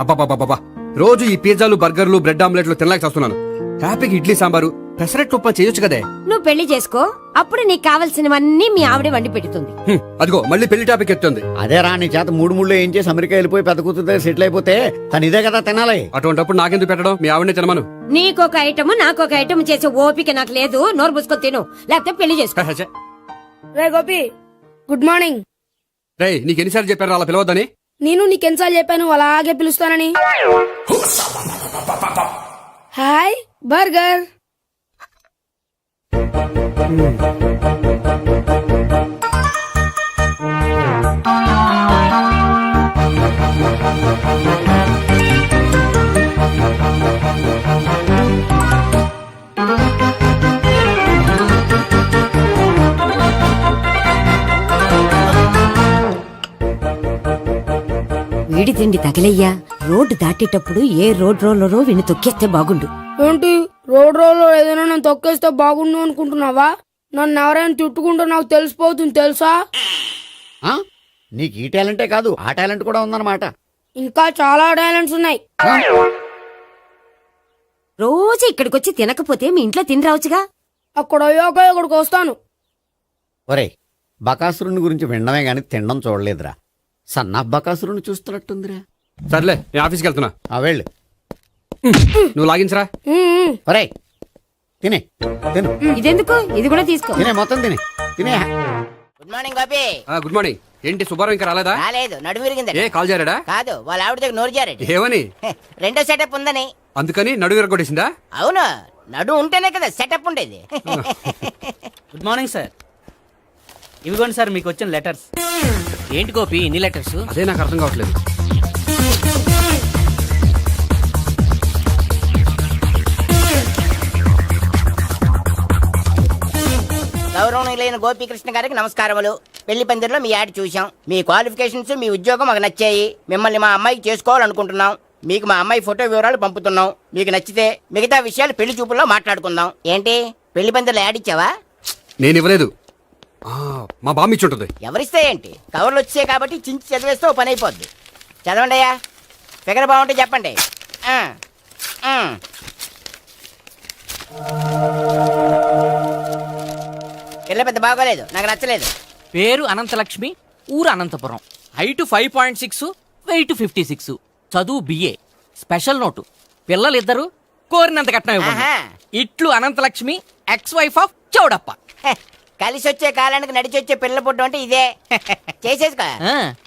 అబ్బాబాబాబా రోజు ఈ పిజ్జాలు బర్గర్లు బ్రెడ్ ఆమ్లెట్లు తినలేక చేస్తున్నాను. హ్యాపీగా ఇడ్లీ సాంబారు పెసరెట్ ఉప్మా చేయొచ్చు కదే. నువ్వు పెళ్లి చేసుకో, అప్పుడు నీకు కావలసినవన్నీ మీ ఆవిడే వండి పెడుతుంది. అదిగో మళ్ళీ పెళ్లి టాపిక్ ఎత్తుంది. అదే రా నీ చేత మూడు ఏం చేసి అమెరికా వెళ్ళిపోయి పెద్ద కూతురు సెటిల్ అయిపోతే తను ఇదే కదా తినాలి. అటువంటిప్పుడు నాకెందుకు పెట్టడం, మీ ఆవిడనే తినమను. నీకొక ఐటమ్ నాకొక ఐటమ్ చేసే ఓపిక నాకు లేదు. నోరు మూసుకొని తిను, లేకపోతే పెళ్లి చేసుకో. రే గోపి, గుడ్ మార్నింగ్. రే నీకు ఎన్నిసార్లు చెప్పారు అలా పిలవద్దని? నేను నీకెన్నిసార్లు చెప్పాను అలాగే పిలుస్తానని. Hi burger. వీడి తిండి తగలయ్యా. రోడ్డు దాటేటప్పుడు ఏ రోడ్ రోలరో వీడిని తొక్కేస్తే బాగుండు. ఏంటి రోడ్ రోల్లో ఏదైనా నేను తొక్కేస్తే బాగుండు అనుకుంటున్నావా? నన్ను ఎవరైనా తిట్టుకుంటే నాకు తెలిసిపోతుంది తెలుసా? ఆ? నీకు ఈ టాలెంటే కాదు ఆ టాలెంట్ కూడా ఉందన్నమాట. ఇంకా చాలా టాలెంట్స్ ఉన్నాయి. రోజు ఇక్కడికొచ్చి తినకపోతే మీ ఇంట్లో తిని రావచ్చుగా. అక్కడ అయ్యాక ఇక్కడికి వస్తాను. ఒరేయ్, బకాసురుని గురించి వినడమే గాని తినడం చూడలేదురా. సన్నా బకాసురుని చూస్తున్నట్టుందిరా. సర్లే నేను ఆఫీస్కి వెళ్తున్నా. ఆ వెళ్ళు. నువ్వు లాగించరా. ఒరేయ్ తినే తిను. ఇదెందుకు? ఇది కూడా తీసుకో. తినే మొత్తం తినే తినే. Good morning Gopi. Good morning. ఏంటి సుబ్బారావు ఇంకా రాలేదా? రాలేదు, నడుము విరిగింది. ఏ కాల్ చేరాడా? కాదు, వాళ్ళ ఆవిడ దగ్గర నోరు జారాడు. ఏమని? రెండో సెటప్ ఉందని. అందుకని నడుగు విరగొట్టేసిందా? అవును, నడు ఉంటేనే కదా సెటప్ ఉండేది. Good morning sir. ఇవిగోండి సార్ మీకు వచ్చిన లెటర్స్. ఏంటి గోపి ఇన్ని లెటర్స్? అదే నాకు అర్థం కావట్లేదు. గౌరవనీయులైన గోపీకృష్ణ గారికి నమస్కారములు. పెళ్లి పందిరిలో మీ యాడ్ చూసాం. మీ క్వాలిఫికేషన్స్, మీ ఉద్యోగం మాకు నచ్చాయి. మిమ్మల్ని మా అమ్మాయికి చేసుకోవాలనుకుంటున్నాం. మీకు మా అమ్మాయి ఫోటో వివరాలు పంపుతున్నాం. మీకు నచ్చితే మిగతా విషయాలు పెళ్లి చూపుల్లో మాట్లాడుకుందాం. ఏంటి పెళ్లి పందిరిలో యాడ్ ఇచ్చావా? నేను ఇవ్వలేదు. మా బామ్మ ఇచ్చి ఉంటుంది. ఎవరిస్తే ఏంటి, కవర్లు వచ్చాయి కాబట్టి చించి చదివేస్తే ఓ పని అయిపోద్ది. చదవండి అయ్యా, ఫిగర్ బాగుంటే చెప్పండి. పిల్ల పెద్ద బాగోలేదు, నాకు నచ్చలేదు. పేరు అనంతలక్ష్మి, ఊరు అనంతపురం, హైట్ 5.6, వెయిట్ 56, చదువు బిఏ, స్పెషల్ నోటు పిల్లలిద్దరు కోరినంత కట్నం ఇవ్వండి. ఇట్లు Anantalakshmi, ex wife of Chowdappa. హె, కలిసి వచ్చే కాలానికి నడిచి వచ్చే పిల్ల పుట్టు అంటే ఇదే. చేసేసుకో.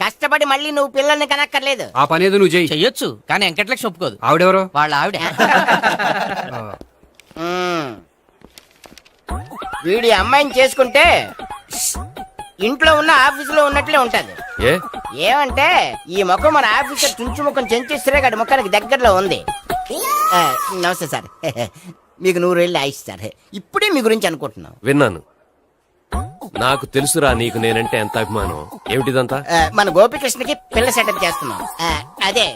కష్టపడి మళ్ళీ నువ్వు పిల్లల్ని కనక్కర్లేదు. ఆ పని ఏదో నువ్వు చేయి. చెయ్యొచ్చు, కానీ వెంకటలక్ష్మి ఒప్పుకోదు. ఆవిడెవరో? వాళ్ళ ఆవిడ. వీడి అమ్మాయిని చేసుకుంటే ఇంట్లో ఉన్న ఆఫీసులో ఉన్నట్లే ఉంటది. ఏమంటే ఈ ముఖం మన ఆఫీసర్ చుంచు ముఖం చెంచేస్తే గడి ముఖానికి దగ్గరలో ఉంది. నమస్తే సార్. మీకు 100 ఏళ్ళు ఆయుష్ సార్. ఇప్పుడే మీ గురించి అనుకుంటున్నాం. విన్నాను. నాకు తెలుసురా నీకు నేనంటే ఎంత అభిమానం. ఏమిటిదంతా? మన గోపికృష్ణకి పిల్ల సెటప్ చేస్తున్నాం. అదే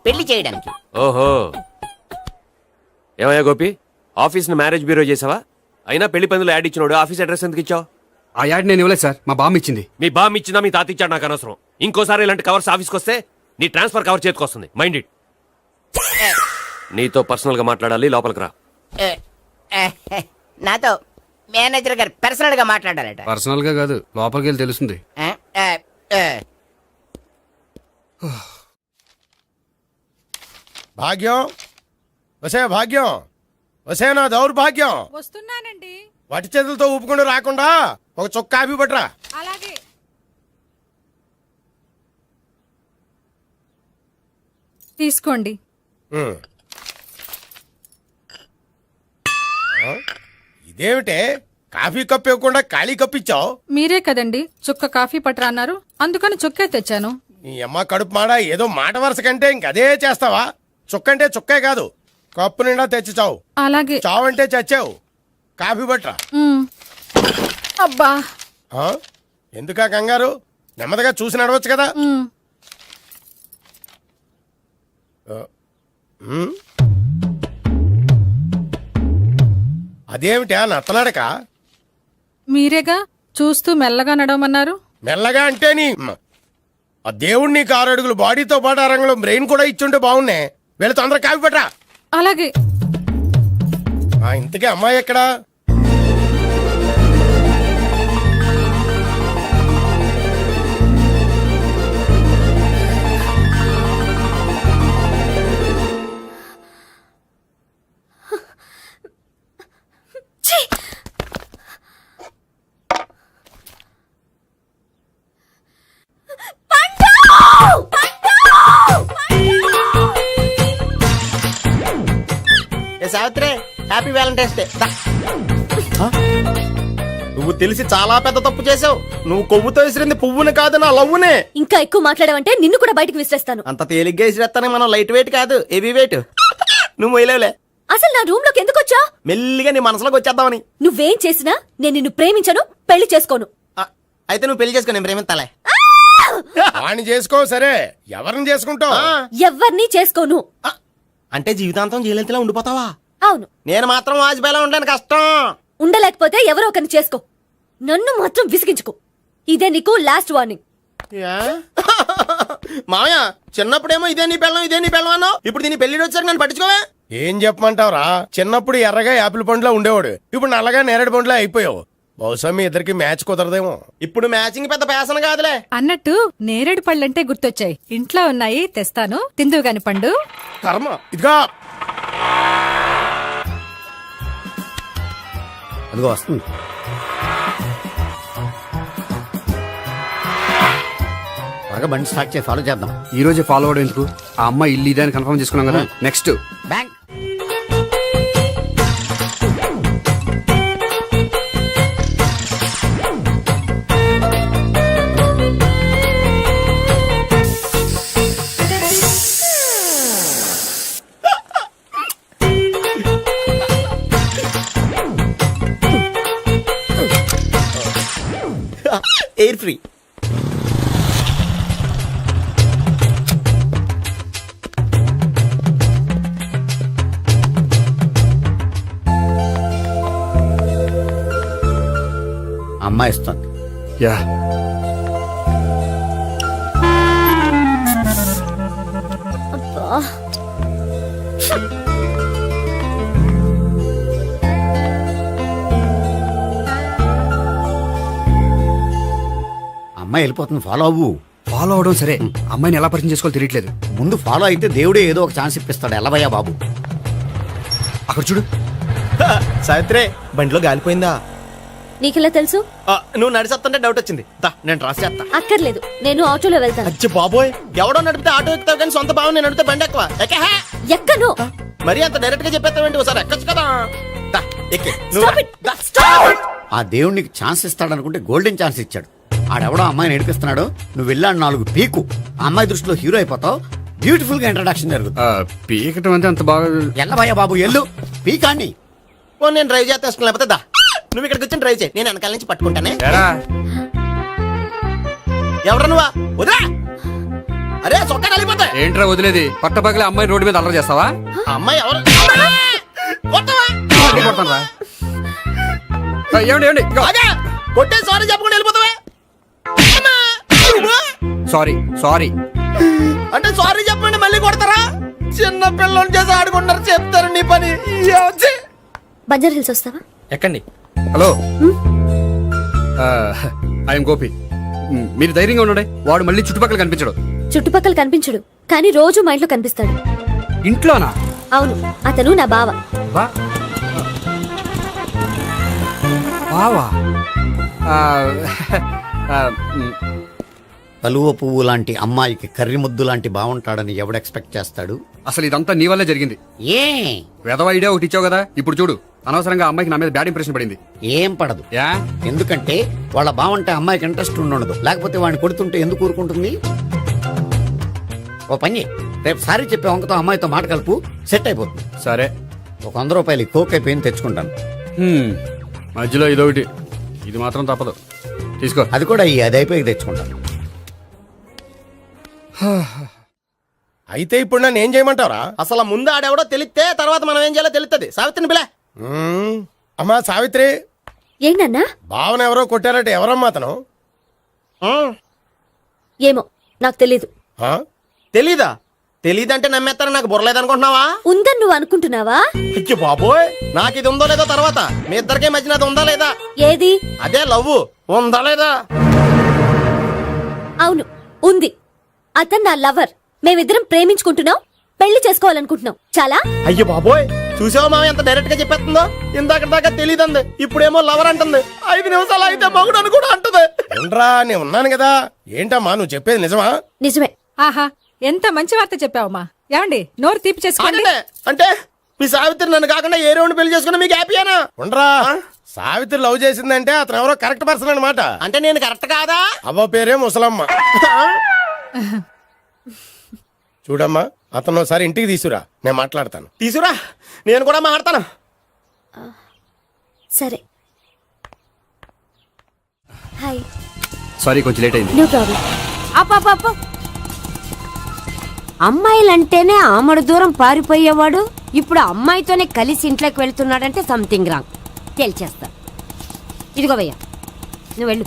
పెళ్లి చేయడానికి. ఓహో, ఏమయ్యా గోపి, ఆఫీస్ ని మ్యారేజ్ బ్యూరో చేసావా? అయినా పెళ్లి పందులు యాడ్ ఇచ్చినోడు ఆఫీస్ అడ్రస్ ఎందుకు ఇచ్చావు? ఆ యాడ్ నేను ఇవ్వలేదు సార్, మా బామ్మ ఇచ్చింది. మీ బామ్మ ఇచ్చిందా మీ తాత ఇచ్చాడు నాకు అనవసరం. ఇంకోసారి ఇలాంటి కవర్స్ ఆఫీస్కి వస్తే నీ ట్రాన్స్ఫర్ కవర్ చేతికి వస్తుంది. Mind it. నీతో పర్సనల్ గా మాట్లాడాలి, లోపలికి రా. నాతో మేనేజర్ గారు పర్సనల్ గా మాట్లాడారట. పర్సనల్ గా కాదు, లోపలికి వెళ్ళి తెలుస్తుంది. భాగ్యం, వసే భాగ్యం, వసే నా దౌర్భాగ్యం. వస్తున్నానండి. వటి చేతులతో ఊపుకుండా రాకుండా ఒక చొక్క కాఫీ పట్టరా. అలాగే. తీసుకోండి. ఇదేమిటే కాఫీ కప్ ఇవ్వకుండా ఖాళీ కప్ ఇచ్చావు? మీరే కదండి చుక్క కాఫీ పట్టరా అన్నారు, అందుకని చుక్కే తెచ్చాను. నీ అమ్మ కడుపు మాడ, ఏదో మాట వరుస కంటే ఇంకదే చేస్తావా? చుక్కంటే చుక్కే కాదు, కప్పు నిండా తెచ్చి చావు. అలాగే. చావు అంటే చచ్చావు. కాఫీ పట్టరా. అబ్బా, ఎందుకా కంగారు? నెమ్మదిగా చూసి నడవచ్చు కదా. అదేమిటా నత్తనాడక? మీరేగా చూస్తూ మెల్లగా నడవమన్నారు. మెల్లగా అంటే నీ ఆ దేవుడు నీకు 6 అడుగులు బాడీతో పాటు ఆ రంగంలో బ్రెయిన్ కూడా ఇచ్చుంటే బాగున్నాయి. వీళ్ళు తొందరగా కాపీ పెట్టరా. అలాగే. ఇంతకీ అమ్మాయి ఎక్కడా? Savitri, happy Valentine's day. నువ్వు తెలిసి చాలా పెద్ద తప్పు చేసావు. నువ్వు కొవ్వుతో విసిరింది పువ్వుని కాదు, నా లవ్వునే. ఇంకా ఎక్కువ మాట్లాడావంటే నిన్ను కూడా బయటకు విసిరేస్తాను. అంత తేలిగ్గా విసిరేస్తానే మనం లైట్ వెయిట్ కాదు, హెవీ వెయిట్. నువ్వు వేయలేవులే. అసలు నా రూమ్ లోకి ఎందుకు వచ్చా? మెల్లిగా నీ మనసులోకి వచ్చేద్దామని. నువ్వేం చేసినా నేను నిన్ను ప్రేమించను, పెళ్లి చేసుకోను. అయితే నువ్వు పెళ్లి చేసుకో, నేను ప్రేమిస్తాలే. వాణ్ణి చేసుకో. సరే, ఎవరిని చేసుకుంటావు? ఎవ్వరినీ చేసుకోను. అంటే జీవితాంతం జయలలితలా ఉండిపోతావా? అవును. నేను మాత్రం వాజ్పేయిలా ఉండడానికి కష్టం. ఉండలేకపోతే ఎవరో ఒకరిని చేసుకో, నన్ను మాత్రం విసిగించుకో. ఇదే నీకు లాస్ట్ వార్నింగ్. మామయ్య, చిన్నప్పుడేమో ఇదే నీ పెళ్ళం అన్నావు. ఇప్పుడు దీని పెళ్లి వచ్చాక నన్ను పట్టించుకోవే. ఏం చెప్పమంటావురా? చిన్నప్పుడు ఎర్రగా యాపిల్ పండులో ఉండేవాడు, ఇప్పుడు నల్లగా నేరేడు పండులో అయిపోయావు. బహుశా మీ ఇద్దరికి మ్యాచ్ కుదరదేమో. ఇప్పుడు మ్యాచింగ్ పెద్ద పేసన కాదులే. అన్నట్టు నేరేడు పళ్ళంటే గుర్తొచ్చాయి. ఇంట్లో ఉన్నాయి, తెస్తాను, తిందువు గాని పండు. కర్మ. ఇదిగా అదిగో వస్తుంది. త్వరగా బండి స్టార్ట్ చేసి ఫాలో చేద్దాం. ఈ రోజే ఫాలో అవడం ఎందుకు? ఆ అమ్మాయి ఇల్లు ఇదే అని కన్ఫర్మ్ చేసుకున్నాం కదా. Next bank. Air free. అమ్మాయి ఇస్తుంది. యా, అమ్మాయి వెళ్ళిపోతుంది, ఫాలో అవ్వు. ఫాలో అవడం సరే, అమ్మాయిని ఎలా పరిచయం చేసుకోవాలో తెలియట్లేదు. ముందు ఫాలో అయితే దేవుడే ఏదో ఒక ఛాన్స్ ఇప్పిస్తాడు. ఎలవయ్యా బాబు. అక్కడ చూడు. సావిత్రి, బండిలో గాలిపోయిందా? నీకెలా తెలుసు? నువ్వు నడిచేస్తుంటే డౌట్ వచ్చింది. నేను రాసి చేస్తా. అక్కర్లేదు, నేను ఆటోలో వెళ్తాను. అచ్చి బాబోయ్, ఎవడో నడిపితే ఆటో ఎక్కుతావు కానీ సొంత భావం నేను నడిపితే బండి ఎక్కువ. ఎక్కను. మరి అంత డైరెక్ట్ గా చెప్పేస్తావేంటి? ఒకసారి ఎక్కొచ్చు కదా. దా, ఎక్కే. Stop it. The, stop it. ఆ దేవుడు నీకు ఛాన్స్ ఇస్తాడనుకుంటే గోల్డెన్ ఛాన్స్ ఇచ్చాడు. ఆడెవడో అమ్మాయిని ఏడిపిస్తున్నాడు, నువ్వు వెళ్ళాడు 4 పీకు. ఆ అమ్మాయి దృష్టిలో హీరో అయిపోతావు. బ్యూటిఫుల్ గా ఇంట్రడక్షన్ జరుగుతుంది. పీకటం అంటే అంత బాగా ఎల్లవయ్యా బాబు, ఎల్లు పీకాన్ని. ఓ, నేను డ్రైవ్ చేస్తే ఇష్టం లేకపోతే దా, నువ్వు ఇక్కడికి వచ్చి డ్రైవ్ చేయి, నేను వెనకాల నుంచి పట్టుకుంటానే. ఎవరు నువ్వా? వదిలా. అరే చొక్కా కలిపోతా. ఏంట్రా వదిలేది? పట్టపగలే అమ్మాయి రోడ్డు మీద అల్లరి చేస్తావా? అమ్మాయి ఎవరు? కొడతానురా. ఏమండి ఏమండి, ఇదిగో. కొట్టే సారీ చెప్పకుండా వెళ్ళిపోతావే. Sorry sorry. అంటే సారీ చెప్పండి మళ్ళీ కొడతారా? చిన్న పిల్లలు చేసి ఆడుకుంటారు, చెప్తారు నీ పని. బంజారా హిల్స్ వస్తావా? ఎక్కండి. Hello, I'm Gopi. మీరు ధైర్యంగా ఉండండి. వాడు మళ్ళీ చుట్టుపక్కల కనిపించడు. చుట్టుపక్కల కనిపించడు, కానీ రోజు మా ఇంట్లో కనిపిస్తాడు. ఇంట్లోనా? అవును, అతను నా బావ. బావా? కలువ పువ్వు లాంటి అమ్మాయికి కర్రి ముద్దు లాంటి బాగుంటాడని ఎవడు ఎక్స్పెక్ట్ చేస్తాడు? అసలు ఇదంతా నీ వల్లే జరిగింది. ఏ వెధవ ఐడియా ఒకటి ఇచ్చావు కదా. ఇప్పుడు చూడు, అనవసరంగా అమ్మాయికి నా మీద బ్యాడ్ ఇంప్రెషన్ పడింది. ఏం పడదు. యా, ఎందుకంటే వాళ్ళ బాగుంటే అమ్మాయికి ఇంట్రెస్ట్ ఉండదు. లేకపోతే వాడిని కొడుతుంటే ఎందుకు ఊరుకుంటుంది? ఓ పని, రేపు సారీ చెప్పే వంకతో అమ్మాయితో మాట కలుపు, సెట్ అయిపోతుంది. సరే. ఒక 100 రూపాయలు కోక్ అయిపోయింది, తెచ్చుకుంటాను. మధ్యలో ఇదొకటి, ఇది మాత్రం తప్పదు. తీసుకో. అది కూడా అది అయిపోయి తెచ్చుకుంటాను. అయితే ఇప్పుడు నన్ను ఏం చేయమంటావరా? అసలు ముందు ఆడెవడో తెలిస్తే తర్వాత మనం ఏం చేయాలో తెలుస్తుంది. సావిత్రిని పిల్ల. అమ్మా సావిత్రి, ఏంటన్నా? భావన ఎవరో కొట్టారట. ఎవరమ్మా అతను? ఏమో, నాకు తెలీదు. ఆ? తెలీదా? తెలీదంటే నమ్మేస్తారని నాకు బుర్రలేదనుకుంటున్నావా? ఉందని నువ్వు అనుకుంటున్నావా? అయ్యో బాబోయ్, నాకు ఇది ఉందో లేదో తర్వాత. మీ ఇద్దరికే మధ్యన అది ఉందా లేదా? ఏది? అదే లవ్ ఉందా లేదా? అవును, ఉంది. అతను నా లవర్. మేమిద్దరం ప్రేమించుకుంటున్నాం, పెళ్లి చేసుకోవాలనుకుంటున్నాం. చాలా. అయ్యో బాబోయ్, చూసావా మామ ఎంత డైరెక్ట్ గా చెప్పేస్తుందో? ఇందాక దాకా తెలియదండి, ఇప్పుడేమో లవర్ అంటుంది. 5 నిమిషాలు అయితే మగుడు అని కూడా అంటుంది. ఏంట్రా నేను ఉన్నాను కదా. ఏంటమ్మా నువ్వు చెప్పేది నిజమా? నిజమే. ఆహా ఎంత మంచి వార్త చెప్పావమ్మా. ఏమండి నోరు తీపి చేసుకోండి. అంటే మీ సావిత్రి నన్ను కాకుండా ఏ రౌండ్ పెళ్లి చేసుకున్నా మీకు హ్యాపీయేనా? ఉండరా, సావిత్రి లవ్ చేసిందంటే అతను ఎవరో కరెక్ట్ పర్సన్ అనమాట. అంటే నేను కరెక్ట్ కాదా? అవ్వ పేరే ముసలమ్మ. చూడమ్మా, అతను ఒకసారి ఇంటికి తీసుకురా, నేను మాట్లాడతాను. తీసురా, నేను కూడా మాట్లాడతాను. సరే. హాయ్. సారీ కొంచెం లేట్ అయింది. No problem. అప్ప అమ్మాయిలంటేనే ఆమడు దూరం పారిపోయేవాడు ఇప్పుడు అమ్మాయితోనే కలిసి ఇంట్లోకి వెళ్తున్నాడంటే సంథింగ్ రాంగ్ తేల్చేస్తా. ఇదిగో భయ్యా, నువ్వు వెళ్ళు.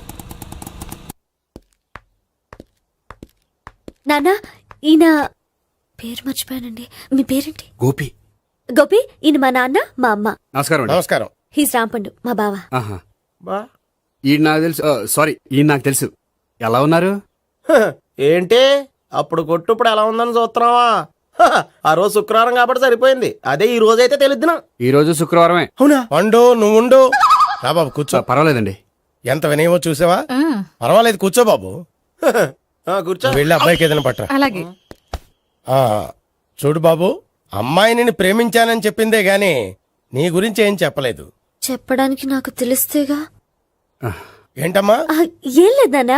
నాన్న, ఈయన పేరు మర్చిపోయానండి. మీ పేరేంటి? గోపి. గోపి. ఈయన మా నాన్న, మా అమ్మ. నమస్కారం అండి. నమస్కారం. హీస్ రాంపండు, మా బావ. ఆహా. బా ఈయన నాకు తెలుసు. సారీ, ఈయన నాకు తెలుసు. ఎలా ఉన్నారు? ఏంటి అప్పుడు కొట్టు ఇప్పుడు ఎలా ఉందని చూస్తున్నావా? ఆ రోజు శుక్రవారం కాబట్టి సరిపోయింది. అదే ఈ రోజు అయితే తెలిద్దునా. ఈ రోజు శుక్రవారమే. అవునా? పండు నువ్వు ఉండు. రా బాబు కూర్చో. పర్వాలేదండి. ఎంత వినయమో చూసావా? ఆ, పర్వాలేదు కూర్చో బాబు. కూర్చో. నువ్వు వెళ్ళి అబ్బాయికి ఏదైనా పట్ట. అలాగే. చూడు బాబు, అమ్మాయి నిన్ను ప్రేమించానని చెప్పిందే గాని నీ గురించి ఏం చెప్పలేదు. చెప్పడానికి నాకు తెలిస్తేగా. ఏంటమ్మా? ఆ, ఏం లేదు నాన్న,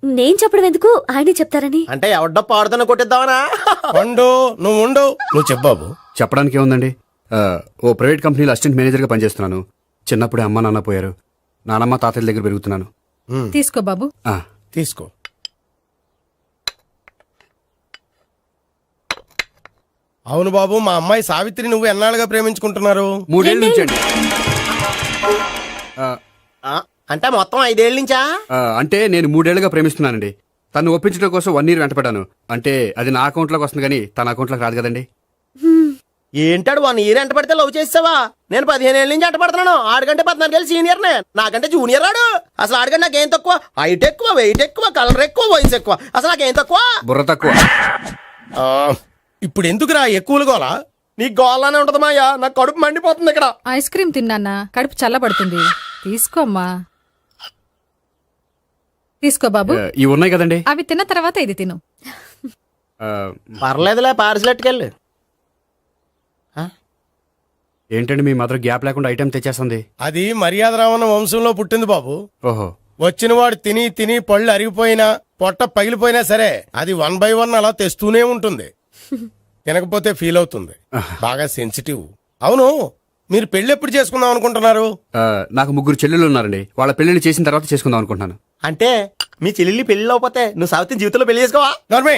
నేను చెప్పడం ఎందుకు, ఆయనే చెప్తారని. అంటే ఎవడ్డో పాడుతున్న కొట్టిద్దామనా? పండు నువ్వు ఉండు. నువ్వు చెప్పు బాబు. చెప్పడానికి ఏముందండి, ఓ ప్రైవేట్ కంపెనీలో అసిస్టెంట్ మేనేజర్గా పనిచేస్తున్నాను. చిన్నప్పుడే అమ్మ నాన్న పోయారు. నానమ్మ తాతయ్య దగ్గర పెరుగుతున్నాను. తీసుకో బాబు. ఆ, తీసుకో. అవును బాబు, మా అమ్మాయి సావిత్రి నువ్వు ఎన్నాళ్ళుగా ప్రేమించుకుంటున్నారు? 3 ఏళ్ళ నుంచి అండి. అంటే మొత్తం 5 ఏళ్ళ నుంచా? అంటే నేను 3 ఏళ్ళుగా ప్రేమిస్తున్నానండి. తను ఒప్పించడం కోసం 1 year వెంటపడ్డాను. అంటే అది నా అకౌంట్లోకి వస్తుంది కానీ తన అకౌంట్లోకి రాదు కదండి. ఏంటాడు 1 year ఎంట పడితే లవ్ చేసావా? నేను 15 ఏళ్ళ నుంచి ఎంట పడుతున్నాను. ఆడికంటే 14 ఏళ్ళు సీనియర్నే, నాకంటే జూనియర్ ఆడు. అసలు ఆడికంటే నాకేం తక్కువ? హైట్ ఎక్కువ, వెయిట్ ఎక్కువ, కలర్ ఎక్కువ, వయసు ఎక్కువ. అసలు నాకేం తక్కువ? బుర్ర తక్కువ. ఇప్పుడు ఎందుకురా ఎక్కువలు గోలా? నీకు గోళ్ళనే ఉంటది మాయా, నాకు కడుపు మండిపోతుంది ఇక్కడ. ఐస్ క్రీమ్ తిన్నానా, కడుపు చల్లబడుతుంది. తీసుకోమ్మా. తీసుకో బాబు. ఇవి ఉన్నాయి కదండి. అవి తిన్న తర్వాత ఇది తిను. పర్లేదులే, పార్సిలెట్కెళ్ళి. ఏంటండి మీ మదర్ గ్యాప్ లేకుండా ఐటెం తెచ్చేస్తుంది? అది మర్యాద రావణ వంశంలో పుట్టింది బాబు. ఓహో. వచ్చిన వాడు తిని తిని పళ్ళు అరిగిపోయినా పొట్ట పగిలిపోయినా సరే అది 1 by 1 అలా తెస్తూనే ఉంటుంది. తినకపోతే ఫీల్ అవుతుంది. బాగా సెన్సిటివ్. అవును, మీరు పెళ్లి ఎప్పుడు చేసుకుందాం అనుకుంటున్నారు? నాకు 3 చెల్లెళ్ళు ఉన్నారండి. వాళ్ళ పెళ్లిని చేసిన తర్వాత చేసుకుందాం అనుకుంటున్నాను. అంటే మీ చెల్లెల్ని పెళ్లి లేకపోతే నువ్వు సావిత్రి జీవితంలో పెళ్లి చేసుకోవా? నోర్మే,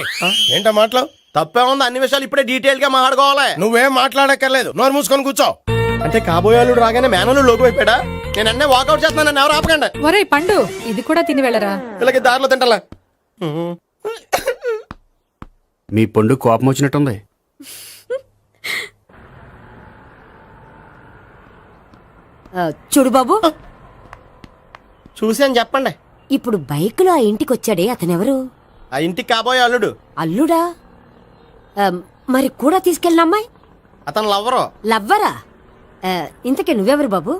ఏంటా మాటలు? తప్పే ఉంది, అన్ని విషయాలు ఇప్పుడే డీటెయిల్ గా మాట్లాడుకోవాలి. నువ్వేం మాట్లాడక్కర్లేదు, నోరు మూసుకొని కూర్చో. అంటే కాబోయేవాళ్ళు రాగానే మేనలు లోకి అయిపోయాడా? నేను అన్నీ వాకౌట్ చేస్తున్నాను, నన్ను ఎవరు ఆపకండి. ఒరే పండు, ఇది కూడా తిని వెళ్ళరా. వీళ్ళకి దారిలో తింటలే. మీ పండు కోపం వచ్చినట్టుంది. చూడు బాబు, చూసి అని చెప్పండి. ఇప్పుడు బైక్ లో ఆ ఇంటికి వచ్చాడే అతనెవరు? ఆ ఇంటికి కాబోయే అల్లుడు. అల్లుడా? మరి కూడా తీసుకెళ్ళిన అమ్మాయి అతను లవ్వరు. లవ్వరా? ఇంతకే నువ్వెవరు బాబు?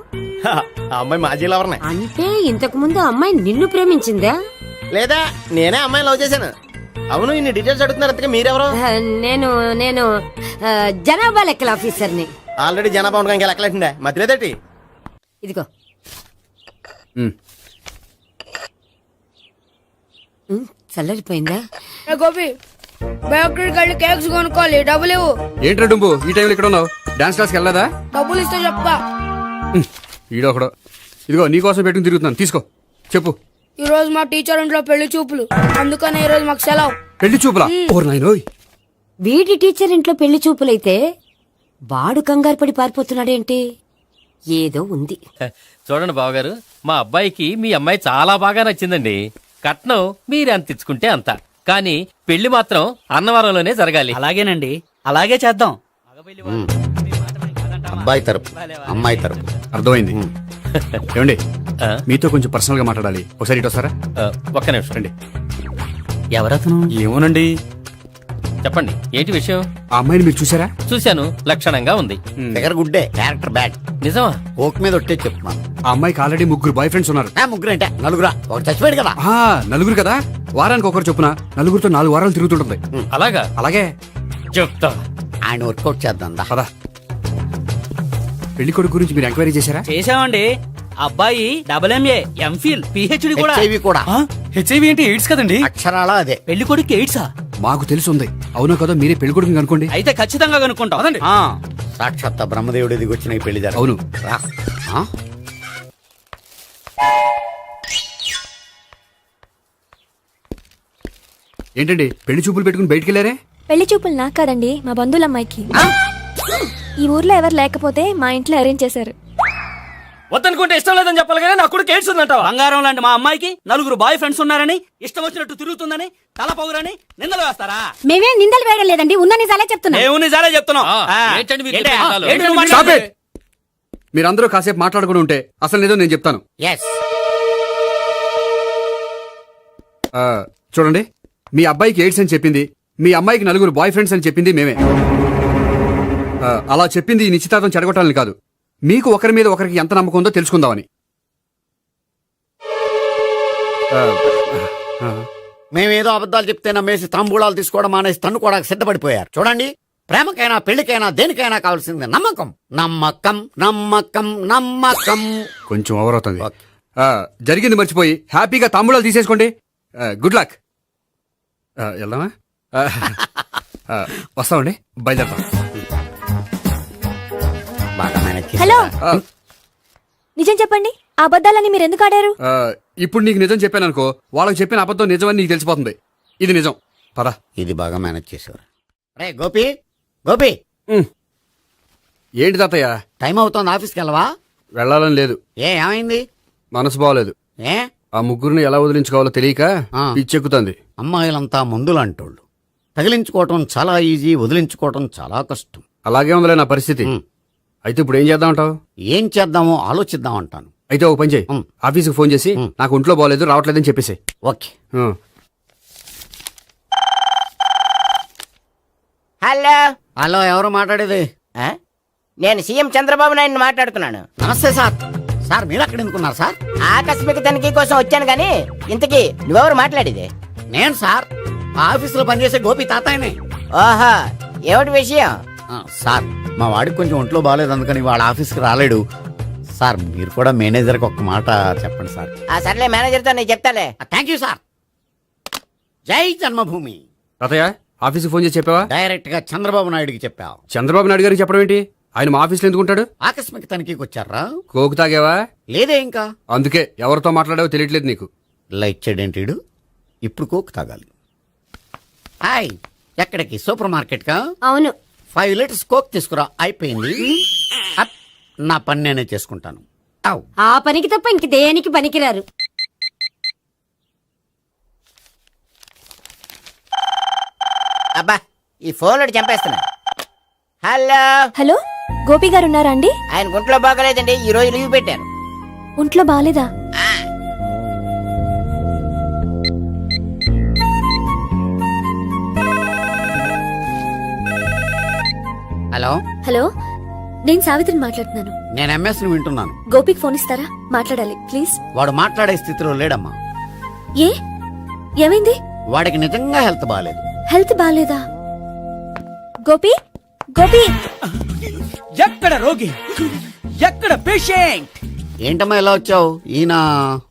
ఆ అమ్మాయి మాజీ లవర్నే. అంటే ఇంతకు ముందు అమ్మాయి నిన్ను ప్రేమించిందా? లేదా నేనే అమ్మాయి లవ్ చేశాను. అవును, ఇన్ని డీటెయిల్స్ అడుగుతున్నారు, అంతగా మీరెవరు? నేను నేను జనాభా లెక్కల ఆఫీసర్ని. ఆల్రెడీ జనాభా ఉండగా ఇంకా లెక్కలేటండే మధ్యలేదేటి. ఇదిగో. చల్లరిపోయిందా? గోపి, బేకరీకి వెళ్ళి కేక్స్ కొనుక్కోవాలి, డబ్బులు ఇవ్వు. ఏంట్రా డుంబు ఈ టైంలో ఇక్కడ ఉన్నావు? డాన్స్ క్లాస్కి వెళ్ళదా? డబ్బులు ఇస్తే చెప్తా. ఈడొకడు. ఇదిగో నీకోసం పెట్టుకుని తిరుగుతున్నాను, తీసుకో. చెప్పు. ఈ రోజు మా టీచర్ ఇంట్లో పెళ్లి చూపులు, అందుకనే ఈ రోజు మాకు సెలవు. పెళ్లి చూపులా? ఓర్ నాయనోయ్. వీడి టీచర్ ఇంట్లో పెళ్లి చూపులైతే వాడు కంగారు పడి పారిపోతున్నాడేంటి? ఏదో ఉంది. చూడండి బావగారు, మా అబ్బాయికి మీ అమ్మాయి చాలా బాగా నచ్చిందండి. కట్నం మీరు ఎంత ఇచ్చుకుంటే అంత. కానీ పెళ్లి మాత్రం అన్నవరంలోనే జరగాలి. అలాగేనండి, అలాగే చేద్దాం. అబ్బాయి తరపు అమ్మాయి తరపు. అర్థమైంది. ఏమండి ఆ? మీతో కొంచెం పర్సనల్ గా మాట్లాడాలి. ఒకసారి ఇటు వస్తారా? ఒక్క నిమిషం రండి. ఎవరతను? ఏమోనండి. చెప్పండి, ఏంటి విషయం? ఆ అమ్మాయిని మీరు చూసారా? చూశాను, లక్షణంగా ఉంది. ఫిగర్ గుడ్డే, క్యారెక్టర్ బ్యాడ్. నిజమా? ఓక్ మీద ఒట్టే చెప్తున్నాను. ఆ అమ్మాయికి ఆల్రెడీ 3 బాయ్ ఫ్రెండ్స్ ఉన్నారు. ముగ్గురు అంటే నలుగురా, ఒకటి చచ్చిపోయాడు కదా. ఆ, నలుగురు కదా, వారానికి ఒకరు చొప్పున నలుగురితో 4 వారాలు తిరుగుతుంటుంది. అలాగా? అలాగే. చెప్తా. ఆయన వర్కౌట్ చేద్దాం దా. పదా. పెళ్లి కొడుకు గురించి మీరు ఎంక్వైరీ చేశారా? చేసామండి. అబ్బాయి MA, MPhil, PhD కూడా. HIV కూడా. హెచ్ఐవి అంటే ఎయిడ్స్ కదండి. అక్షరాలా అదే. పెళ్లి కొడుకు ఎయిడ్సా? మాకు తెలుసుంది. అవునో కదా, మీరే పెళ్లి కొడుకుని అనుకోండి. అయితే ఖచ్చితంగా కనుక్కుంటాం. అదండి. సాక్షాత్ బ్రహ్మదేవుడి దిగి వచ్చిన ఈ పెళ్లి జరగదు. అవును. రా. ఆ? ఏంటండి పెళ్లి చూపులు పెట్టుకుని బయటికి వెళ్ళారే? పెళ్లి చూపులు నాకు కాదండి, మా బంధువుల అమ్మాయికి. ఈ ఊర్లో ఎవరు లేకపోతే మా ఇంట్లో అరేంజ్ చేశారు. వద్దనుకుంటే ఇష్టం లేదని చెప్పాలి కానీ నా కొడుకు ఎయిడ్స్ ఉందంటావా? బంగారం లాంటి మా అమ్మాయికి 4 బాయ్ ఫ్రెండ్స్ ఉన్నారని, ఇష్టం వచ్చినట్టు తిరుగుతుందని, తల పౌరని నిందలు వేస్తారా? మేమేం నిందలు వేయడం లేదండి, ఉన్న నిజాలే చెప్తున్నా. మేము నిజాలే చెప్తున్నాం. ఏంటండి మీరు ఏంటి? చెప్పే నిజాలు? ఏంటి నువ్వు Stop మాట్లాడేది? it! మీరందరూ కాసేపు మాట్లాడుకుని ఉంటే అసలు ఏదో నేను చెప్తాను. Yes. ఆ, చూడండి, మీ అబ్బాయికి ఎయిడ్స్ అని చెప్పింది, మీ అమ్మాయికి 4 బాయ్ ఫ్రెండ్స్ అని చెప్పింది మేమే. అలా చెప్పింది ఈ నిశ్చితార్థం చెడగొట్టాలని కాదు, మీకు ఒకరి మీద ఒకరికి ఎంత నమ్మకం ఉందో తెలుసుకుందామని. మేమేదో అబద్ధాలు చెప్తే నమ్మేసి తాంబూలాలు తీసుకోవడం మానేసి తన్నుకోవడానికి సిద్ధపడిపోయారు. చూడండి, ప్రేమకైనా పెళ్లికైనా దేనికైనా కావాల్సింది నమ్మకం. నమ్మకం నమ్మకం నమ్మకం. కొంచెం ఓవర్ అవుతుంది. జరిగింది మర్చిపోయి హ్యాపీగా తమ్ముళ్ళు తీసేసుకోండి. Good luck. వెళ్దామా? వస్తామండి, బయలుదేరతాం. బాగా మేనేజ్ హలో, ఆ, నిజం చెప్పండి, ఆ అబద్ధాలని మీరు ఎందుకు ఆడారు? ఇప్పుడు నీకు నిజం చెప్పాను అనుకో, వాళ్ళకి చెప్పిన అబద్ధం నిజమని నీకు తెలిసిపోతుంది. ఇది నిజం. పద. ఇది బాగా మేనేజ్ చేసేవారు. రే గోపి, గోపి, ఏంటి తాతయ్య? టైం అవుతోంది, ఆఫీస్కి వెళ్ళవా? వెళ్ళాలని లేదు. ఏమైంది? మనసు బాగోలేదు. ఏ ఆ ముగ్గురిని ఎలా వదిలించుకోవాలో తెలియక ఆ. పిచ్చెక్కుతుంది. అమ్మాయిలంతా మందులాంటోళ్ళు. తగిలించుకోవటం చాలా ఈజీ, వదిలించుకోవటం చాలా కష్టం. అలాగే ఉందిలే నా పరిస్థితి. అయితే ఇప్పుడు ఏం చేద్దామంటావు? ఏం చేద్దామో ఆలోచిద్దాం అంటాను. అయితే ఒక పని చేయి, ఆఫీస్కి ఫోన్ చేసి నాకు ఒంట్లో బాగోలేదు రావట్లేదని చెప్పేసి. ఓకే. హలో. హలో, ఎవరు మాట్లాడేది? ఆ? నేను సీఎం చంద్రబాబు నాయుడు మాట్లాడుతున్నాను. నమస్తే సార్. సార్ మీరు అక్కడ ఎందుకున్నారు సార్? ఆకస్మిక తనిఖీ కోసం వచ్చాను గానీ ఇంతకీ నువ్వెవరు మాట్లాడేది? నేను సార్, ఆ ఆఫీసులో పనిచేసే గోపి తాతాయనే. ఓహో, ఏమిటి విషయం? సార్, మా వాడికి కొంచెం ఒంట్లో బాగాలేదు, అందుకని వాళ్ళ ఆఫీస్కి రాలేడు. సార్ మీరు కూడా మేనేజర్కి ఒక్క మాట చెప్పండి సార్. ఆ సర్లే, మేనేజర్తో నేను చెప్తాలే. Thank you sir. జై జన్మభూమి. తాతయ్య, ఆఫీస్కి ఫోన్ చేసి చెప్పావా? డైరెక్ట్ గా చంద్రబాబు నాయుడుకి చెప్పావు. చంద్రబాబు నాయుడు గారికి చెప్పడం ఏంటి? ఆయన మా ఆఫీస్లో ఎందుకుంటాడు? ఆకస్మిక తనిఖీకి వచ్చారా? కోకు తాగావా? లేదే ఇంకా. అందుకే ఎవరితో మాట్లాడావో తెలియట్లేదు నీకు. లైట్ చేయడేంటిడు? ఇప్పుడు కోక్ తాగాలి. హాయ్, ఎక్కడికి? సూపర్ మార్కెట్ కా? అవును. 5 లీటర్స్ కోక్ తీసుకురా. అయిపోయింది. అప్, నా పని నేనే చేసుకుంటాను. ఔ. ఆ పనికి తప్ప ఇంక దేనికి పనికిరారు. అబ్బా, ఈ ఫోన్ లో చంపేస్తున్నా. హలో. హలో, గోపి గారు ఉన్నారా అండి? ఆయన గుంట్లో బాగలేదండి, ఈ రోజు లీవ్ పెట్టారు. ఒంట్లో బాగాలేదా? హలో. హలో, నేను సావిత్రిని మాట్లాడుతున్నాను. నేను ఎంఎస్ ని వింటున్నాను. గోపికి ఫోన్ ఇస్తారా? మాట్లాడాలి ప్లీజ్. వాడు మాట్లాడే స్థితిలో లేడమ్మా. ఏ, ఏమైంది? వాడికి నిజంగా హెల్త్ బాగాలేదు. హెల్త్ బాగాలేదా? గోపి, గోపి. ఎక్కడ రోగి, ఎక్కడ పేషెంట్? ఏంటమ్మా ఇలా వచ్చావు? ఈయన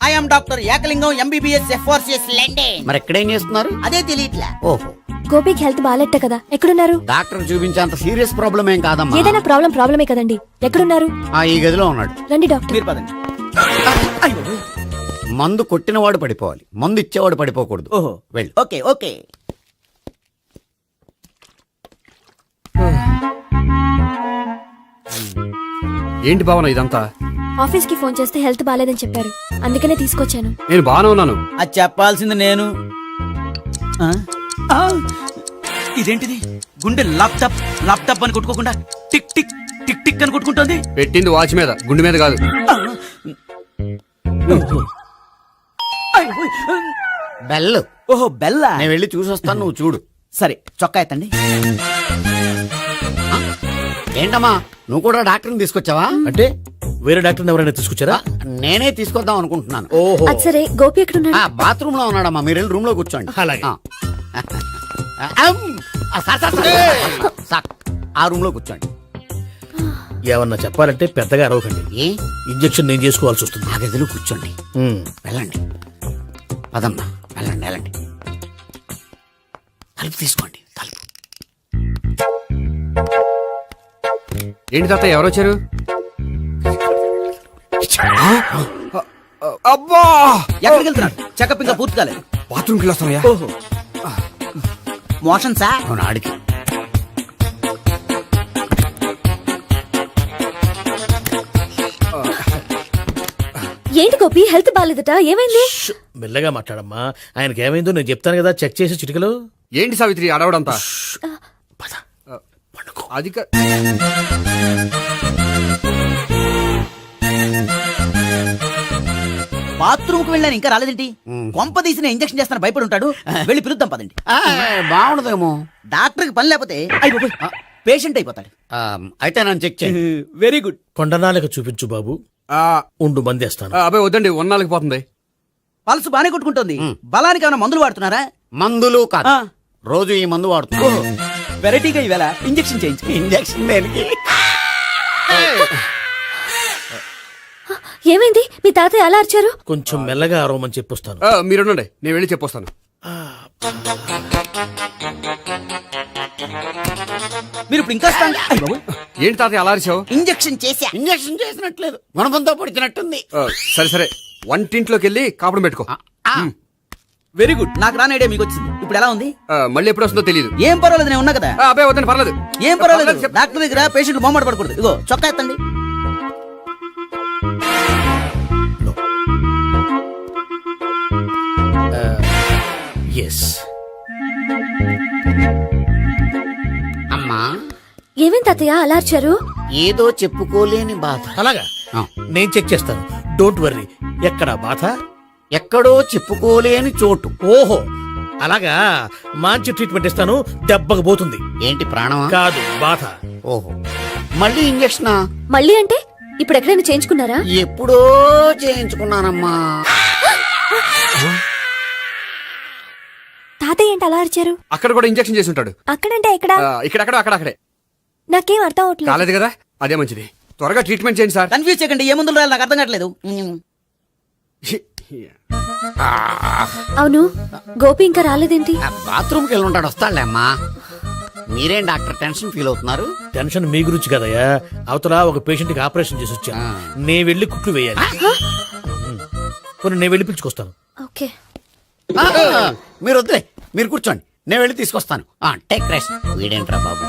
I'm doctor Ekalingam MBBS FRCS London. మరి ఎక్కడేం చేస్తున్నారు? అదే తెలియట్లా. ఓహో, గోపికి హెల్త్ బాగాలెట్ట కదా, ఎక్కడున్నారు? డాక్టర్ చూపించేంత సీరియస్ ప్రాబ్లం ఏం కాదమ్మా. ఏదైనా ప్రాబ్లమే కదండి. ఎక్కడున్నారు? ఈ గదిలో ఉన్నాడు. రండి డాక్టర్. మీరు పదండి. మందు కొట్టినవాడు పడిపోవాలి, మందు ఇచ్చేవాడు పడిపోకూడదు. ఓహో, వెళ్ళు. Okay okay. ఏంటి భావన ఇదంతా? ఆఫీస్ కి ఫోన్ చేస్తే హెల్త్ బాగాలేదని చెప్పారు, అందుకనే తీసుకొచ్చాను. నేను బాగానే ఉన్నాను. అది చెప్పాల్సింది నేను. ఇదేంటిది గుండె ల్యాప్టాప్ ల్యాప్టాప్ అని కొట్టుకోకుండా టిక్ టిక్ టిక్ టిక్ అని కొట్టుకుంటోంది. పెట్టింది వాచ్ మీద, గుండె మీద కాదు. బెల్. ఓహో బెల్లా. నేను వెళ్ళి చూసొస్తాను, నువ్వు చూడు. సరే చొక్కా ఎత్తండి. ఏంటమ్మా నువ్వు కూడా డాక్టర్ని తీసుకొచ్చావా? అంటే వేరే డాక్టర్ ఎవరైనా తీసుకొచ్చారా? నేనే తీసుకొద్దాం అనుకుంటున్నాను. ఓహో, అది సరే గోపి ఎక్కడున్నాడు? బాత్రూమ్ లో ఉన్నాడమ్మా, మీరు వెళ్ళి రూమ్ లో కూర్చోండి. అలాగే. సార్, ఆ రూమ్ లో కూర్చోండి. ఏమన్నా చెప్పాలంటే పెద్దగా అరవకండి. ఏ ఇంజెక్షన్ నేను చేసుకోవాల్సి వస్తుంది. ఆ గదిలో కూర్చోండి. వెళ్ళండి, పదమ్మా, వెళ్ళండి వెళ్ళండి. తలుపు తీసుకోండి, తలుపు. ఏంటి తాత ఎవరు వచ్చారు? అబ్బా, ఎక్కడికి వెళ్తున్నారు? చెకప్ ఇంకా పూర్తి కాలేదు. బాత్రూమ్కి వెళ్ళొస్తానయ్యా. ఓహో మోషన్ సార్. అవును, ఆడికి. ఏంటి గోపి, హెల్త్ బాగాలేదట, ఏమైంది? మెల్లగా మాట్లాడమ్మా. ఆయనకి ఏమైందో నేను చెప్తాను కదా, చెక్ చేసి చిటికలు. ఏంటి సావిత్రి అడవడంతా? అది బాత్రూమ్ కు వెళ్ళాను ఇంకా రాలేదేంటి? కొంప తీసిన ఇంజక్షన్ చేస్తాను భయపడి ఉంటాడు. వెళ్ళి పిలుద్దాం పదండి. బాగుండదేమో. డాక్టర్ కి పని లేకపోతే పేషెంట్ అయిపోతాడు. అయితే నన్ను చెక్ చేయి. Very good. కొండనాలకు చూపించు బాబు. ఉండు మందేస్తాను. అబ్బాయి వద్దండి, ఉన్నాళ్ళకి పోతుంది. పల్సు బానే కొట్టుకుంటుంది. బలానికి ఏమైనా మందులు వాడుతున్నారా? మందులు కాదు, రోజు ఈ మందు వాడుతున్నా. వెరైటీగా ఈవేళ ఇంజక్షన్ చేయించు. ఇంజక్షన్ దేనికి? ఏమైంది? మీ తాతయ్య అలా అరిచారు? కొంచెం మెల్లగా అరవమని చెప్పొస్తాను. మీరుండండి, నేను వెళ్ళి చెప్పొస్తాను. మీరు ఇప్పుడు ఇంకా ఏంటి తాతయ్య అలా అరిచావు? ఇంజక్షన్ చేశా. ఇంజక్షన్ చేసినట్లేదు, గుణపంతో పొడిచినట్టుంది. సరే సరే, వంటింట్లోకి వెళ్ళి కాపురం పెట్టుకో. Very good. నాకు రాని ఐడియా మీకు వచ్చింది. ఇప్పుడు ఎలా ఉంది? మళ్ళీ ఎప్పుడు వస్తుందో తెలియదు. ఏం పర్వాలేదు, నేను ఉన్నా కదా. అబ్బాయి వద్దండి, పర్లేదు. ఏం పర్వాలేదు. డాక్టర్ దగ్గర పేషెంట్ మొహమాట పడకూడదు. ఇగో చొక్కా ఎత్తండి. ఎస్. అమ్మా, ఏమేం తాతయ్య అలా అరిచారు? ఏదో చెప్పుకోలేని బాధ. అలాగా, నేను చెక్ చేస్తాను. Don't worry. ఎక్కడ బాధ? ఎక్కడో చెప్పుకోలేని చోటు. ఓహో అలాగా, మంచి ట్రీట్మెంట్ ఇస్తాను, దెబ్బకు పోతుంది. ఏంటి ప్రాణమా? కాదు, బాధ. ఓహో, మళ్ళీ ఇంజక్షనా? మళ్ళీ అంటే ఇప్పుడు ఎక్కడైనా చేయించుకున్నారా? ఎప్పుడో చేయించుకున్నానమ్మా. తాతయ్య ఏంటి అలా అరిచారు? అక్కడ కూడా ఇంజక్షన్ చేసి ఉంటాడు. అక్కడంటే ఎక్కడ? ఇక్కడక్కడ అక్కడే. నాకేం అర్థం అవట్లేదు. కాలేదు కదా, అదే మంచిది. త్వరగా ట్రీట్మెంట్ చేయండి సార్. కన్ఫ్యూజ్ చేయకండి. ఏ మందులు రాయాలి నాకు అర్థం కావట్లేదు. అవును, గోపి ఇంకా రాలేదేంటి? బాత్రూమ్కి వెళ్ళి ఉంటాడు, వస్తాడులే అమ్మా. మీరేం డాక్టర్ టెన్షన్ ఫీల్ అవుతున్నారు? టెన్షన్ మీ గురించి కదయ్యా. అవతల ఒక పేషెంట్ కి ఆపరేషన్ చేసి వచ్చా. నేను వెళ్ళి కుట్లు వేయాలి. నేను వెళ్ళి పిలుచుకొస్తాను. ఓకే. మీరు వద్దులే, మీరు కూర్చోండి, నేను వెళ్ళి తీసుకొస్తాను. Take rest. వీడేంట్రా బాబు,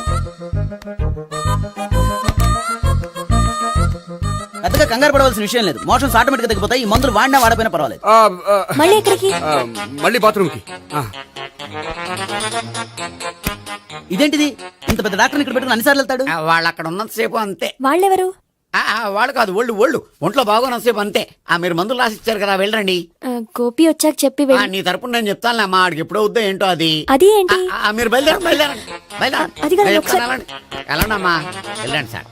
పెద్దగా కంగారు పడవలసిన విషయం లేదు. మోషన్స్ ఆటోమేటిక్ గా తగ్గిపోతాయి. ఈ మందులు వాడినా వాడపోయినా పర్వాలేదు. మళ్ళీ ఎక్కడికి? మళ్ళీ బాత్రూమ్కి. ఇదేంటిది? ఇంత పెద్ద డాక్టర్ ఇక్కడ పెట్టుకుని అన్నిసార్లు వెళ్తాడు? వాళ్ళు అక్కడ ఉన్నంతసేపు అంతే. వాళ్ళెవరు? వాళ్ళు కాదు, ఒళ్ళు ఒంట్లో బాగోనంతసేపు అంతే. మీరు మందులు రాసిచ్చారు కదా, వెళ్ళండి. గోపి వచ్చాక చెప్పి నీ తరపున నేను చెప్తానులే అమ్మా, ఆడికి ఎప్పుడో వద్దో ఏంటో అది. అది ఏంటి? మీరు బయలుదేరండి. అది కాదు, ఒకసారి- వెళ్ళండి అమ్మా, వెళ్ళండి సార్.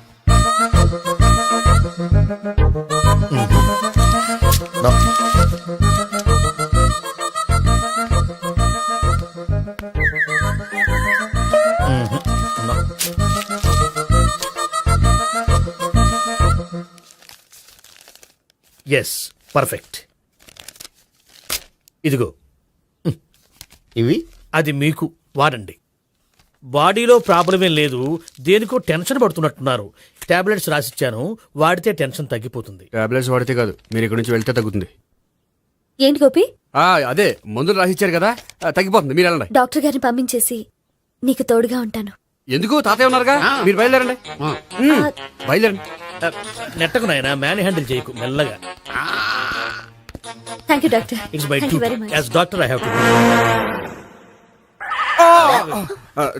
Yes, perfect. ఇదిగో ఇవి అది మీకు వాడండి. బాడీలో ప్రాబ్లం ఏం లేదు, దేనికో టెన్షన్ పడుతున్నట్టున్నారు. టాబ్లెట్స్ రాసిచ్చాను, వాడితే టెన్షన్ తగ్గిపోతుంది. టాబ్లెట్స్ వాడితే కాదు, మీరు ఇక్కడ నుంచి వెళ్తే తగ్గుతుంది. ఏంటి గోపి? అదే మందులు రాసిచ్చారు కదా, తగ్గిపోతుంది. మీరు వెళ్ళండి. డాక్టర్ గారిని పంపించేసి నీకు తోడుగా ఉంటాను. ఎందుకు? తాతయ్య ఉన్నారుగా, మీరు బయలుదేరండి. బయలుదేరండి. నెట్టకు నాయనా, మ్యాన్ హ్యాండిల్ చేయకు, మెల్లగా. Thank you doctor. It's my thank you very much. As doctor I have to.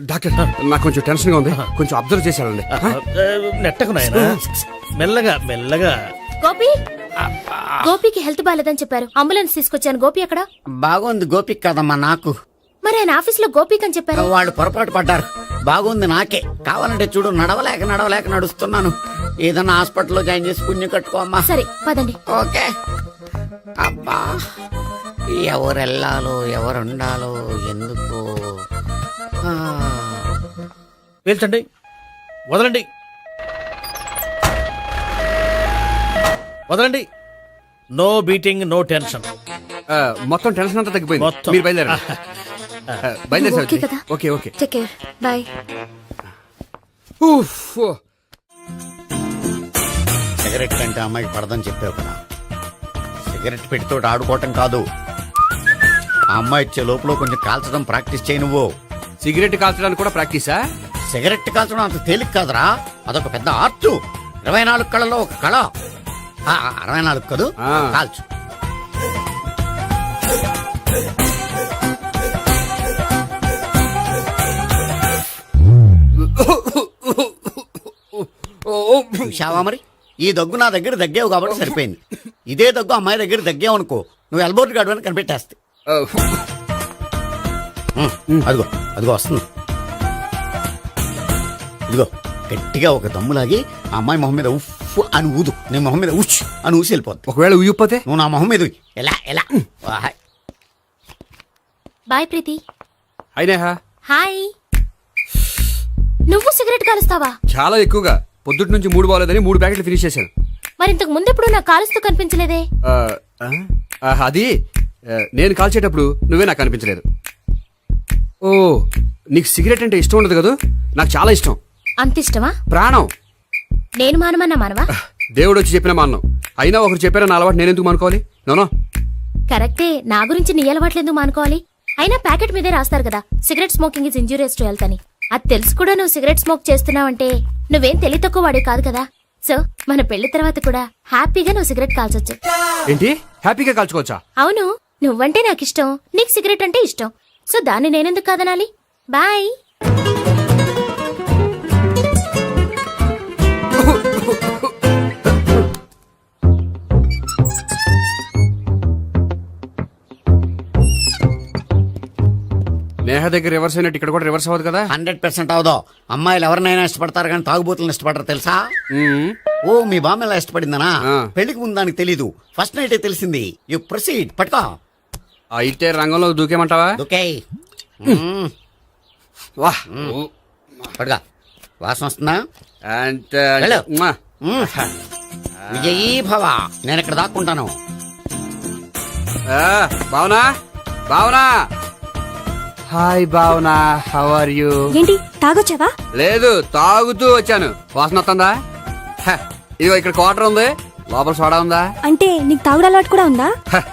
Doctor నాకు కొంచెం టెన్షన్ గా ఉంది, కొంచెం అబ్జర్వ్ చేశానండి. నెట్టకు నాయనా మెల్లగా మెల్లగా. గోపి గోపికి హెల్త్ బాలేదని చెప్పారు, అంబులెన్స్ తీసుకొచ్చాను. గోపి అక్కడ బాగుంది గోపిక్ కదమ్మా నాకు. మరి ఆయన ఆఫీస్ లో గోపిక్ అని చెప్పారు. వాళ్ళు పొరపాటు పడ్డారు. బాగుంది నాకే. కావాలంటే చూడు, నడవలేక నడుస్తున్నాను. ఏదన్నా హాస్పిటల్లో జాయిన్ చేసి పుణ్యం కట్టుకో అమ్మా. సరే పదండి. ఓకే. అబ్బా, ఎవరెళ్ళాలో ఎవరుండాలో ఎందుకు. పీల్చండి, వదలండి, వదలండి. No beating, no tension. మొత్తం టెన్షన్ అంతా తగ్గిపోయింది. మొత్తం. మీరు బయలుదేరండి. బయలుదేరి ఓకే కదా? Okay okay. Take care, bye. Cigarette కంటే అమ్మాయికి పడదని చెప్పావు కదా. సిగరెట్ పెట్టితో ఆడుకోవటం కాదు, ఆ అమ్మాయి ఇచ్చే లోపల కొంచెం కాల్చడం ప్రాక్టీస్ చేయి నువ్వు. సిగరెట్ కాల్చడానికి కూడా ప్రాక్టీసా? సిగరెట్ కాల్చడం అంత తేలిక కాదురా, అదొక పెద్ద ఆర్ట్. 24 కళలో ఒక కళ. 64 కదూ, కాల్చు. చూశావా మరి, ఈ దగ్గు నా దగ్గర దగ్గేవు కాబట్టి సరిపోయింది. ఇదే దగ్గు అమ్మాయి దగ్గర దగ్గేవు అనుకో, నువ్వు ఎల్బోర్డ్ గార్డు అని కనిపెట్టేస్తే. అదిగో అదిగో వస్తుంది. ఇదిగో గట్టిగా ఒక దమ్ములాగి ఆ అమ్మాయి మొహం మీద ఉఫ్ అని ఊదు. నీ మొహం మీద ఉచ్ అని ఊసి వెళ్ళిపోద్ది. ఒకవేళ ఊయకపోతే నువ్వు నా మొహం మీద ఉయ్. ఎలా ఎలా. బాయ్ ప్రీతి. అయినా హాయ్. నువ్వు సిగరెట్ కాలుస్తావా? చాలా ఎక్కువగా. పొద్దుటి నుంచి 3 బాగోలేదని 3 ప్యాకెట్లు ఫినిష్ చేశాను. మరి ఇంతకు ముందెప్పుడు నాకు కాలుస్తూ కనిపించలేదే? అది నేను కాల్చేటప్పుడు నువ్వే నాకు కనిపించలేదు. ఓ, నీకు సిగరెట్ అంటే ఇష్టం ఉండదు కదా? నాకు చాలా ఇష్టం. అంత ఇష్టమా? ప్రాణం. నేను మానమన్నా మానవా? దేవుడు వచ్చి చెప్పినా మానం. అయినా ఒకరు చెప్పారా నా అలవాటు నేనెందుకు మానుకోవాలి? నోనో. కరెక్టే, నా గురించి నీ అలవాట్లు ఎందుకు మానుకోవాలి? అయినా ప్యాకెట్ మీదే రాస్తారు కదా, cigarette smoking is injurious to health అని. అది తెలుసు కూడా నువ్వు సిగరెట్ స్మోక్ చేస్తున్నావంటే నువ్వేం తెలివి తక్కువ వాడే కాదు కదా. సో మన పెళ్లి తర్వాత కూడా హ్యాపీగా నువ్వు సిగరెట్ కాల్చొచ్చు. ఏంటి, హ్యాపీగా కాల్చుకోవచ్చా? అవును, నువ్వంటే నాకు ఇష్టం, నీకు సిగరెట్ అంటే ఇష్టం. సో దాన్ని నేనెందుకు కాదనాలి? బాయ్. నేహ దగ్గర రివర్స్ అయినట్టు ఇక్కడ కూడా రివర్స్ అవ్వదు కదా? 100% అవదో. అమ్మాయిలు ఎవరినైనా ఇష్టపడతారు కానీ తాగుబోతులను ఇష్టపడరు తెలుసా? ఓ, మీ బామ్మ ఎలా ఇష్టపడిందనా? పెళ్లికి ముందు దానికి తెలీదు, ఫస్ట్ నైట్ తెలిసింది. You proceed. పట్టుకో. అయితే రంగంలో దూకేమంటావా? ఓకే. వాహ్, పట్టుగా. వాసన వస్తుందా? వెళ్ళు. విజయీ భవ. నేను ఇక్కడ దాక్కుంటాను. Bhavana, Bhavana. Hi Bhavana, how are you? ఏంటి, తాగొచ్చావా? లేదు, తాగుతూ వచ్చాను. వాసన వస్తుందా? ఇదిగో ఇక్కడ క్వార్టర్ ఉంది, లోపల సోడా ఉందా? అంటే నీకు తాగుడు అలవాటు కూడా ఉందా?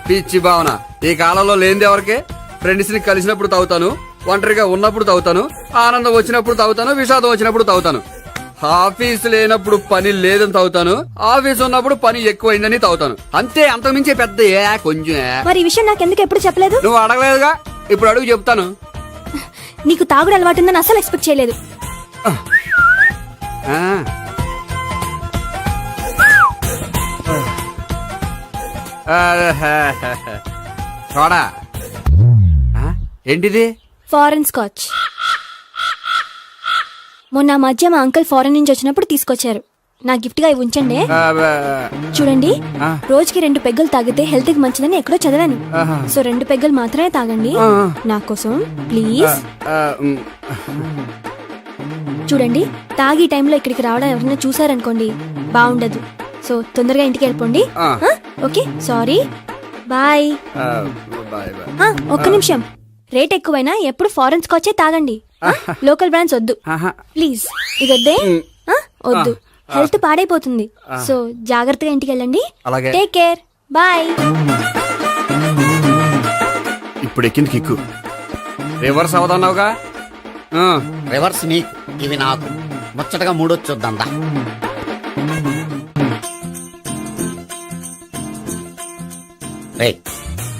పిచ్చి భావన, ఈ కాలంలో లేనిది ఎవరికి? ఫ్రెండ్స్ ని కలిసినప్పుడు తాగుతాను, ఒంటరిగా ఉన్నప్పుడు తాగుతాను, ఆనందం వచ్చినప్పుడు తాగుతాను, విషాదం వచ్చినప్పుడు తాగుతాను. ఆఫీస్ లేనప్పుడు పని లేదని తాగుతాను, ఆఫీస్ ఉన్నప్పుడు పని ఎక్కువైందని తాగుతాను. అంతే, అంతకుమించే పెద్ద కొంచెం. మరి ఈ విషయం నాకెందుకు ఎప్పుడు చెప్పలేదు? నువ్వు అడగలేదుగా, ఇప్పుడు అడుగు చెప్తాను. నీకు తాగుడు అలవాటు ఉందని అసలు ఎక్స్పెక్ట్ చేయలేదు. చూడా, ఏంటిది? Foreign scotch. మొన్న మధ్య మా అంకుల్ ఫారెన్ నుంచి వచ్చినప్పుడు తీసుకొచ్చారు. నా గిఫ్ట్ గా ఇవి ఉంచండి. చూడండి, రోజుకి 2 పెగ్గలు తాగితే హెల్త్ కి మంచిదని ఎక్కడో చదివాను. సో 2 పెగ్గలు మాత్రమే తాగండి నా కోసం ప్లీజ్. చూడండి, తాగి టైంలో ఇక్కడికి రావడం ఎవరైనా చూసారనుకోండి బాగుండదు. సో తొందరగా ఇంటికి వెళ్ళిపోండి. Okay, sorry, bye. ఒక్క నిమిషం, రేట్ ఎక్కువైనా ఎప్పుడు ఫారెన్ స్కాచే తాగండి, లోకల్ బ్రాండ్స్ వద్దు ప్లీజ్. ఇది వద్దే, వద్దు, హెల్త్ పాడైపోతుంది. సో జాగ్రత్తగా ఇంటికి వెళ్ళండి. Take care, bye. ఇప్పుడు ఎక్కింది కిక్కు. రివర్స్ అవదన్నావుగా? రివర్స్ నీకు, ఇవి నాకు. ముచ్చటగా 3 వచ్చొద్దా? రే,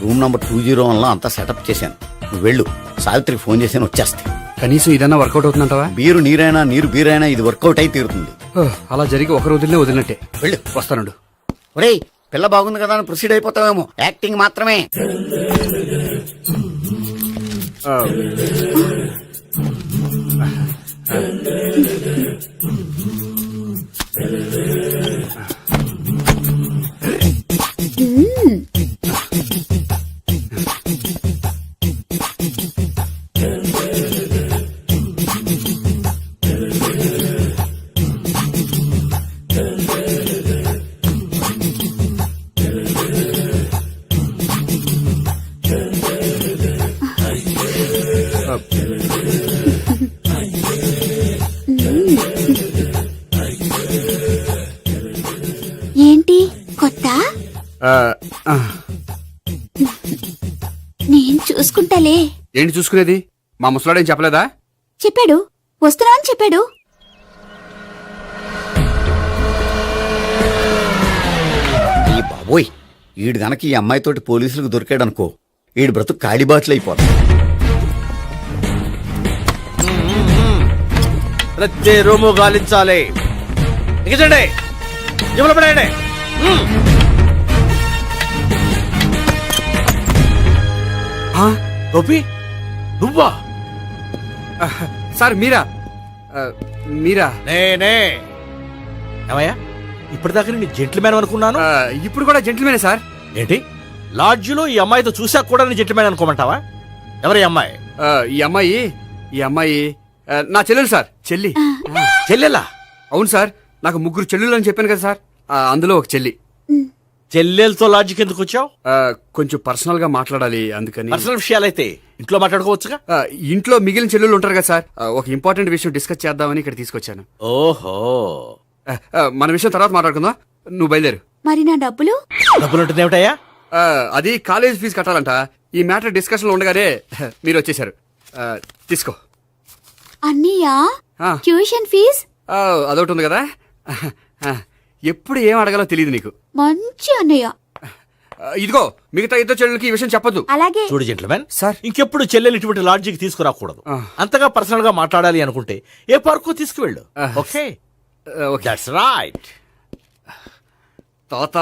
రూమ్ నంబర్ 201లో అంతా సెటప్ చేశాను. నువ్వు వెళ్ళు, సావిత్రికి ఫోన్ చేసాను, వచ్చేస్తాయి. కనీసం ఇదన్నా వర్కౌట్ అవుతుందంటావా? బీరు నీరైనా నీరు బీరైనా ఇది వర్కౌట్ అయి తీరుతుంది. అలా జరిగి ఒకరు వదిలినే వదిలినట్టే. వెళ్ళు. వస్తానుండు. ఒరేయ్, పిల్ల బాగుంది కదా అని ప్రొసీడ్ అయిపోతావేమో. యాక్టింగ్ మాత్రమే. ఏంటి కొత్త? నేను చూసుకుంటాలే. ఏంటి చూసుకునేది? మా ముసలాడేం చెప్పలేదా? చెప్పాడు, వస్తున్నా అని చెప్పాడు. ఈ బాబోయ్, ఈడు గనక ఈ అమ్మాయితోటి పోలీసులకు దొరికాడనుకో, ఈడు బ్రతుకు కాళీబాట్లు అయిపోతాడు. ప్రతి రూము గాలించాలి. ఎగచండి, జబ్బులు పడండి. గోపి, నువ్వా? సార్ మీరా? మీరా? నేనే. ఏమయ్యా, ఇప్పటిదాకా నేను జెంట్లమ్యాన్ అనుకున్నాను. ఇప్పుడు కూడా జెంటిల్మేనే సార్. ఏంటి, లాడ్జిలో ఈ అమ్మాయితో చూసాక కూడా నేను జెంట్లమ్యాన్ అనుకోమంటావా? ఎవరి అమ్మాయి? ఈ అమ్మాయి నా చెల్లెలు సార్. చెల్లి. చెల్లెలా? అవును సార్, నాకు 3 చెల్లెలు అని చెప్పాను కదా సార్, అందులో ఒక చెల్లి. చెల్లెలతో లాడ్జికి ఎందుకు వచ్చావు? కొంచెం పర్సనల్ గా మాట్లాడాలి అందుకని. పర్సనల్ విషయాలైతే ఇంట్లో మాట్లాడుకోవచ్చుగా. ఇంట్లో మిగిలిన చెల్లెలు ఉంటారు కదా సార్, ఒక ఇంపార్టెంట్ విషయం డిస్కస్ చేద్దామని ఇక్కడ తీసుకొచ్చాను. ఓహో, మన విషయం తర్వాత మాట్లాడుకుందాం. నువ్వు బయలుదేరు. మరి నా డబ్బులు? డబ్బులు ఉంటుంది ఏమిటయ్యా? అది కాలేజ్ ఫీజు కట్టాలంట. ఈ మ్యాటర్ డిస్కషన్ లో ఉండగానే మీరు వచ్చేసారు. తీసుకో. అన్నయ్యా, ట్యూషన్ ఫీజ్? అదొకటి ఉంది కదా. ఎప్పుడు ఏం అడగాలో తెలియదు నీకు. మంచి అన్నయ్య. ఇదిగో, మిగతా ఇద్దరు చెల్లెలకి ఈ విషయం చెప్పొద్దు. అలాగే. చూడు జెంట్లమెన్ సార్, ఇంకెప్పుడు చెల్లెలు ఇటువంటి లాడ్జికి తీసుకురాకూడదు. అంతగా పర్సనల్ గా మాట్లాడాలి అనుకుంటే ఏ పార్కు తీసుకువెళ్ళు. Okay, that's right. తాత